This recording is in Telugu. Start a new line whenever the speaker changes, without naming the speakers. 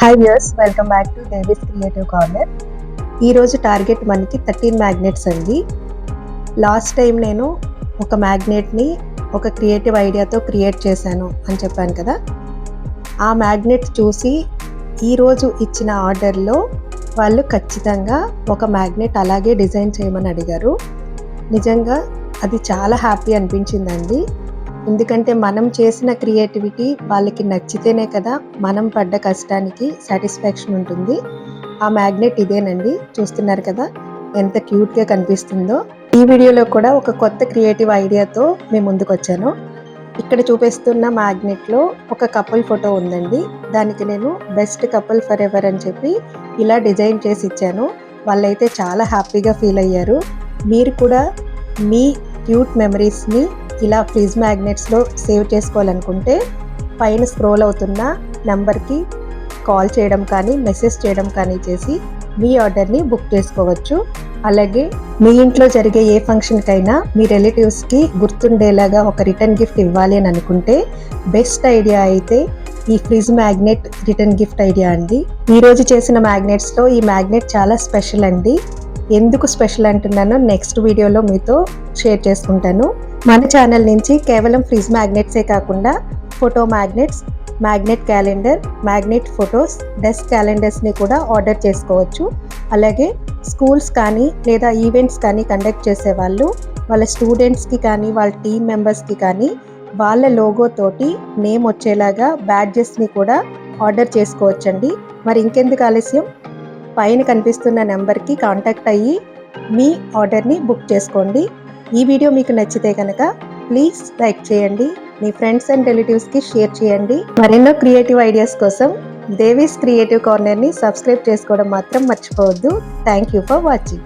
Hi viewers, welcome back to Devi's creative corner. ఈరోజు టార్గెట్ మనకి 13 మ్యాగ్నెట్స్ అండి. లాస్ట్ టైం నేను ఒక మ్యాగ్నెట్ని ఒక క్రియేటివ్ ఐడియాతో క్రియేట్ చేశాను అని చెప్పాను కదా. ఆ మ్యాగ్నెట్ చూసి ఈరోజు ఇచ్చిన ఆర్డర్లో వాళ్ళు ఖచ్చితంగా ఒక మ్యాగ్నెట్ అలాగే డిజైన్ చేయమని అడిగారు. నిజంగా అది చాలా హ్యాపీ అనిపించిందండి. ఎందుకంటే మనం చేసిన క్రియేటివిటీ వాళ్ళకి నచ్చితేనే కదా మనం పడ్డ కష్టానికి సాటిస్ఫాక్షన్ ఉంటుంది. ఆ మ్యాగ్నెట్ ఇదేనండి, చూస్తున్నారు కదా ఎంత క్యూట్గా కనిపిస్తుందో. ఈ వీడియోలో కూడా ఒక కొత్త క్రియేటివ్ ఐడియాతో మేము ముందుకు వచ్చాను. ఇక్కడ చూపిస్తున్న మ్యాగ్నెట్లో ఒక కపుల్ ఫోటో ఉందండి. దానికి నేను బెస్ట్ కపుల్ ఫర్ ఎవర్ అని చెప్పి ఇలా డిజైన్ చేసి ఇచ్చాను. వాళ్ళైతే చాలా హ్యాపీగా ఫీల్ అయ్యారు. మీరు కూడా మీ క్యూట్ మెమరీస్ని ఇలా ఫ్రిజ్ మ్యాగ్నెట్స్లో సేవ్ చేసుకోవాలనుకుంటే పైన స్క్రోల్ అవుతున్న నెంబర్కి కాల్ చేయడం కానీ మెసేజ్ చేయడం కానీ చేసి మీ ఆర్డర్ని బుక్ చేసుకోవచ్చు. అలాగే మీ ఇంట్లో జరిగే ఏ ఫంక్షన్కైనా మీ రిలేటివ్స్కి గుర్తుండేలాగా ఒక రిటర్న్ గిఫ్ట్ ఇవ్వాలి అని అనుకుంటే బెస్ట్ ఐడియా అయితే ఈ fridge magnet return gift idea అండి. ఈరోజు చేసిన మ్యాగ్నెట్స్లో ఈ మ్యాగ్నెట్ చాలా స్పెషల్ అండి. ఎందుకు స్పెషల్ అంటున్నానో నెక్స్ట్ వీడియోలో మీతో షేర్ చేసుకుంటాను. మన ఛానల్ నుంచి కేవలం ఫ్రిజ్ మ్యాగ్నెట్సే కాకుండా photo magnets, magnet calendar, magnet photos, desk క్యాలెండర్స్ని కూడా ఆర్డర్ చేసుకోవచ్చు. అలాగే స్కూల్స్ కానీ లేదా ఈవెంట్స్ కానీ కండక్ట్ చేసేవాళ్ళు వాళ్ళ స్టూడెంట్స్కి కానీ వాళ్ళ టీమ్ మెంబర్స్కి కానీ వాళ్ళ లోగోతోటి నేమ్ వచ్చేలాగా బ్యాడ్జెస్ని కూడా ఆర్డర్ చేసుకోవచ్చండి. మరి ఇంకెందుకు ఆలస్యం, పైన కనిపిస్తున్న నెంబర్కి కాంటాక్ట్ అయ్యి మీ ఆర్డర్ని బుక్ చేసుకోండి. ఈ వీడియో మీకు నచ్చితే కనుక ప్లీజ్ లైక్ చేయండి, మీ ఫ్రెండ్స్ అండ్ రిలేటివ్స్కి షేర్ చేయండి. మరెన్నో క్రియేటివ్ ఐడియాస్ కోసం దేవీస్ క్రియేటివ్ కార్నర్ని సబ్స్క్రైబ్ చేసుకోవడం మాత్రం మర్చిపోవద్దు. Thank you for watching.